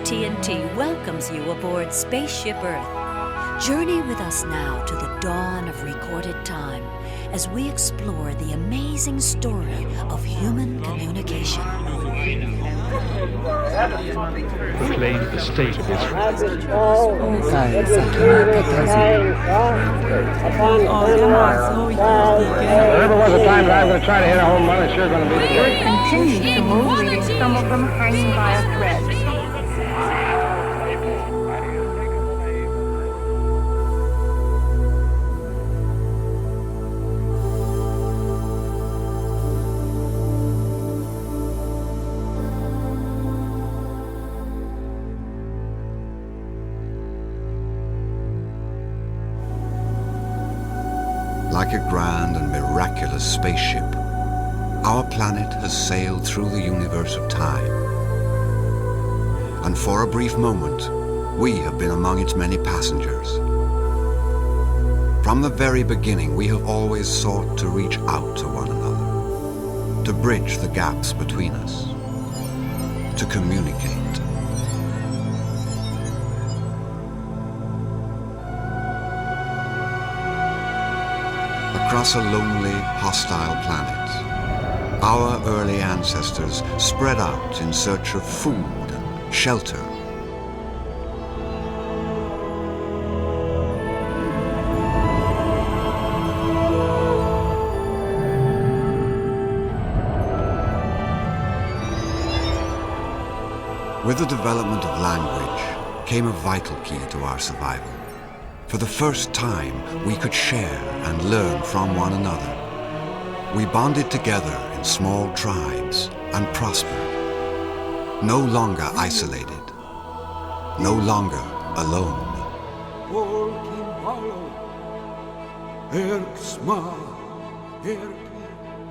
AT&T welcomes you aboard Spaceship Earth. Journey with us now to the dawn of recorded time as we explore the amazing story of human communication. Proclaim the state of Israel. Whatever was the time that I'm going to try to hit a home run, it's sure going to be the Earth continues to move, leaving some of them hanging by a thread. Like a grand and miraculous spaceship, our planet has sailed through the universe of time. And for a brief moment, we have been among its many passengers. From the very beginning, we have always sought to reach out to one another, to bridge the gaps between us, to communicate. Across a lonely, hostile planet, our early ancestors spread out in search of food and shelter. With the development of language came a vital key to our survival. For the first time, we could share and learn from one another. We bonded together in small tribes and prospered. No longer isolated. No longer alone.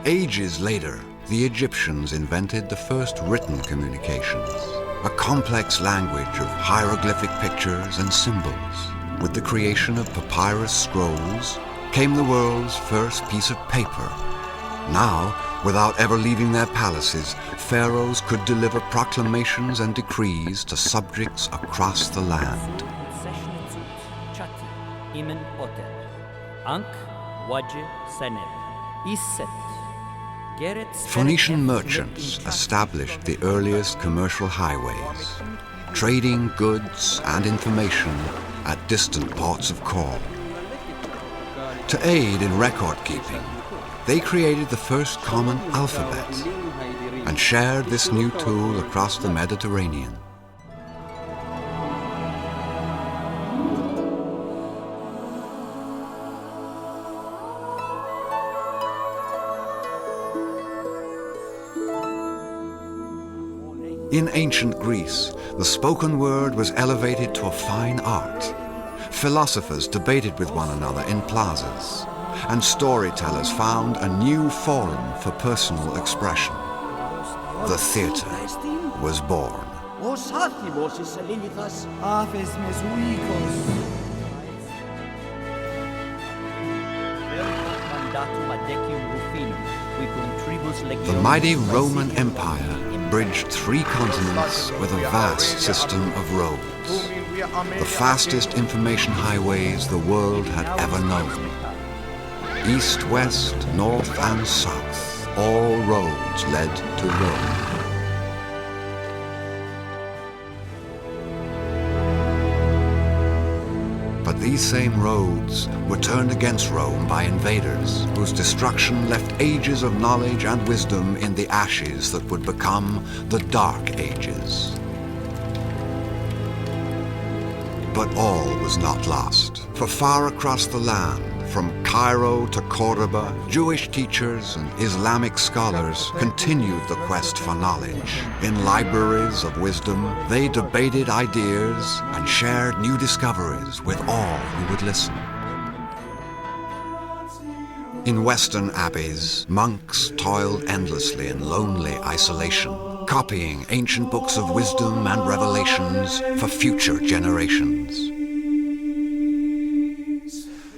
Ages later, the Egyptians invented the first written communications, a complex language of hieroglyphic pictures and symbols. With the creation of papyrus scrolls came the world's first piece of paper. Now, without ever leaving their palaces, pharaohs could deliver proclamations and decrees to subjects across the land. Phoenician merchants established the earliest commercial highways, trading goods and information at distant ports of call. To aid in record keeping, they created the first common alphabet and shared this new tool across the Mediterranean. In ancient Greece, the spoken word was elevated to a fine art. Philosophers debated with one another in plazas, and storytellers found a new forum for personal expression. The theater was born. The mighty Roman Empire bridged 3 continents with a vast system of roads, the fastest information highways the world had ever known. East, west, north, and south, all roads led to Rome. But these same roads were turned against Rome by invaders, whose destruction left ages of knowledge and wisdom in the ashes that would become the Dark Ages. But all was not lost, for far across the land, from Cairo to Cordoba, Jewish teachers and Islamic scholars continued the quest for knowledge. In libraries of wisdom, they debated ideas and shared new discoveries with all who would listen. In Western abbeys, monks toiled endlessly in lonely isolation, copying ancient books of wisdom and revelations for future generations.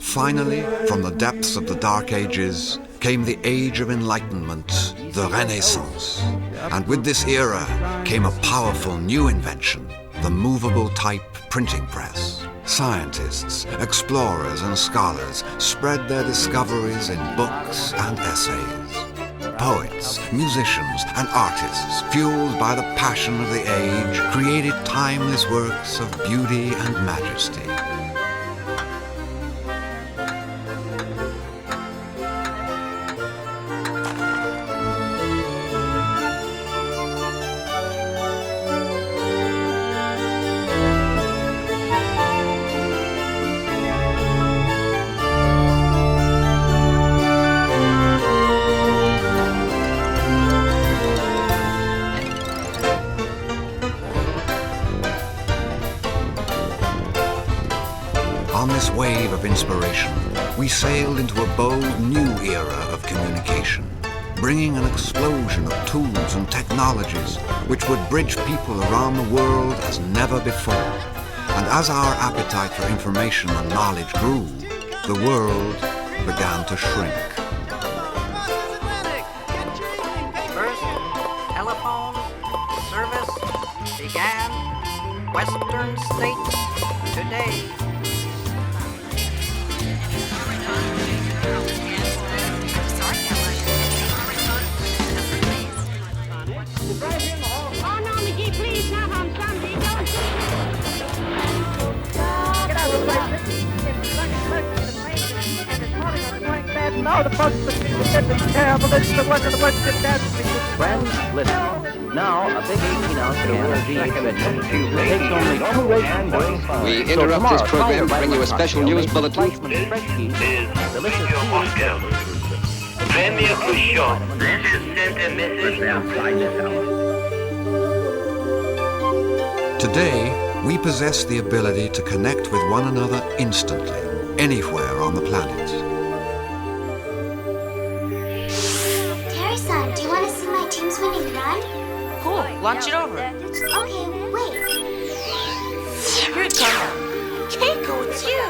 Finally, from the depths of the Dark Ages came the Age of Enlightenment, the Renaissance. And with this era came a powerful new invention, the movable type printing press. Scientists, explorers, and scholars spread their discoveries in books and essays. Poets, musicians, and artists, fueled by the passion of the age, created timeless works of beauty and majesty. On this wave of inspiration, we sailed into a bold new era of communication, bringing an explosion of tools and technologies which would bridge people around the world as never before. And as our appetite for information and knowledge grew, the world began to shrink. First, telephone service began. Western states today. Oh, no, McGee, please, not on Sunday. Don't get out of the way. Now the bugs are terrible. This is the one of the ones that dance. Friends, listen. Now, a big 18-ounce can of GE convention takes only 2 racing points. We interrupt this program to bring you a special news bulletin. Premier Khrushchev sent a message outside this house. Today, we possess the ability to connect with one another instantly, anywhere on the planet. Terry-san, do you want to see my team's winning run? Cool, launch it over. Okay, wait. Here it comes. Keiko, it's you.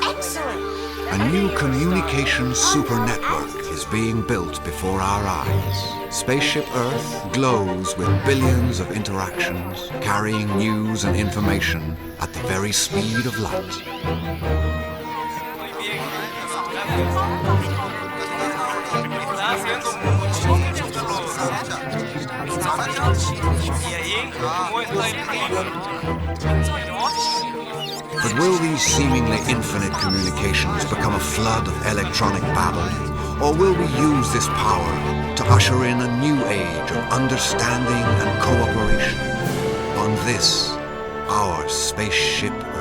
Excellent. A new communications super network is being built before our eyes. Spaceship Earth glows with billions of interactions, carrying news and information at the very speed of light. But will these seemingly infinite communications become a flood of electronic babble? Or will we use this power to usher in a new age of understanding and cooperation on this, our spaceship Earth?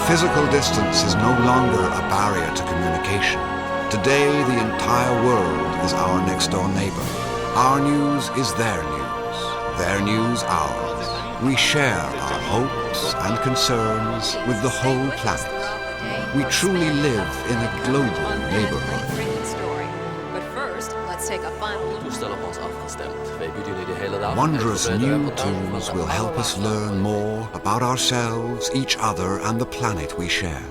Physical distance is no longer a barrier to communication. Today, the entire world is our next-door neighbor. Our news is their news ours. We share our hopes and concerns with the whole planet. We truly live in a global neighborhood. But first, let's take a final look. Wondrous new tools will help us learn more about ourselves, each other, and the planet we share.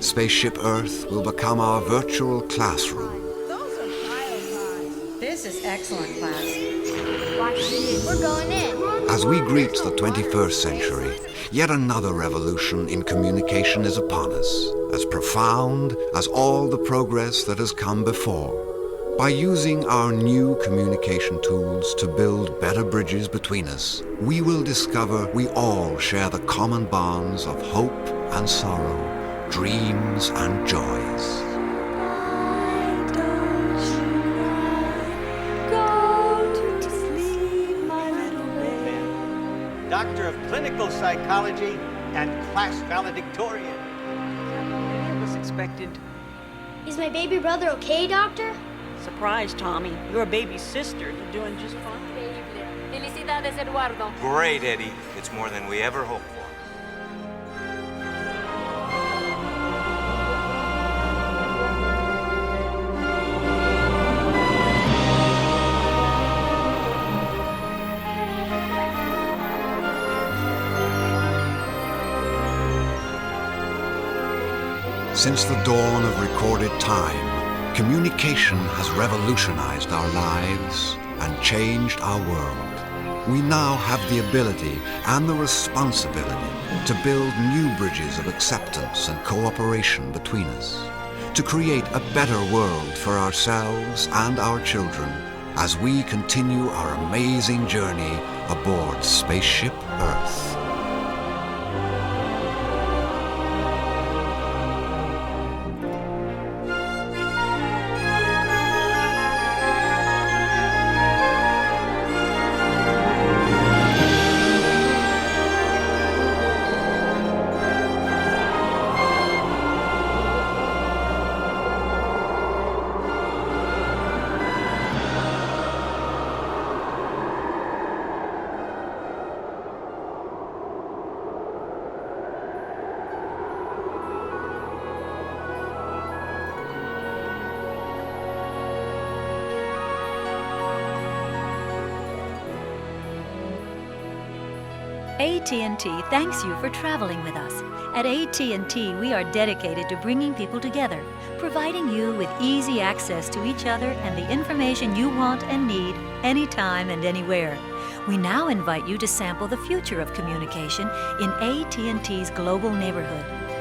Spaceship Earth will become our virtual classroom. This is excellent, class. We're going in. As we greet the 21st century, yet another revolution in communication is upon us, as profound as all the progress that has come before. By using our new communication tools to build better bridges between us, we will discover we all share the common bonds of hope and sorrow, dreams and joys. Doctor of Clinical Psychology and class valedictorian. I was expected. Is my baby brother okay, Doctor? Surprise, Tommy. Your baby sister. You're doing just fine. Increíble. Felicidades, Eduardo. Great, Eddie. It's more than we ever hoped for. Since the dawn of recorded time, communication has revolutionized our lives and changed our world. We now have the ability and the responsibility to build new bridges of acceptance and cooperation between us, to create a better world for ourselves and our children as we continue our amazing journey aboard Spaceship Earth. AT&T thanks you for traveling with us. At AT&T, we are dedicated to bringing people together, providing you with easy access to each other and the information you want and need anytime and anywhere. We now invite you to sample the future of communication in AT&T's global neighborhood.